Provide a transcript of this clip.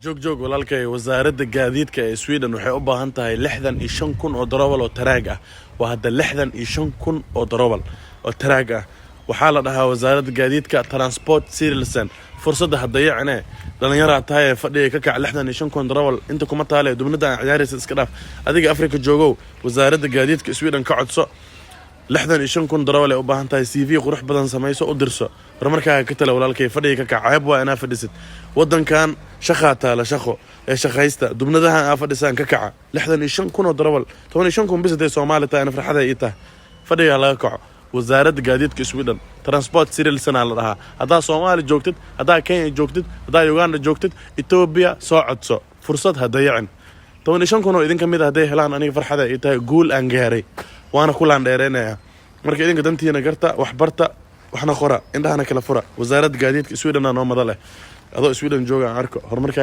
joog walaalkay wasaaradda gaadiidka ee Sweden waxay u baahan tahay 65,000 oo darawal oo taraag ah waa hadda 65,000 oo darawal oo taraag ah waxaa la dhahaa wasaaradda gaadiidka transport Sirelsen fursadda hadda yacni dhalinyaro tahay fadhiga ka kac 65,000 darawal inta kuma taale dubnada ciyaaraysa iska dhaaf adiga Afrika joogo wasaaradda gaadiidka Sweden ka codso 65,000 darawal ay u baahan tahay CV qurux badan samayso u dirso marmarkaa ka tala walaalkay fadhiga ka kacayb waa inaa fadhisid wadankan shaqaata la shaqo ee shaqaysta dubnadahan aa fadhisaan ka kaca 65,000 oo darawal 15,000 bis ee Soomaali tahay farxada ay tahay fadhiga laga kaco wasaaradda gaadiidka Sweden transport Sirelsen la dhahaa hadaa Soomaali joogtid hadaa Kenya joogtid hadaa Uganda joogtid Ethiopia soo codso fursad hada yacni 15,000 oo idin kamid ah haday helaan aniga farxada ay tahay guul aan gaaray وانا كل عن ديرينيا marka idinka dantiina garta wax barta waxna qora indhahana kala fura wasaaradda gaadiidka Sweden aan oo madale adoo Sweden jooga arko horumarka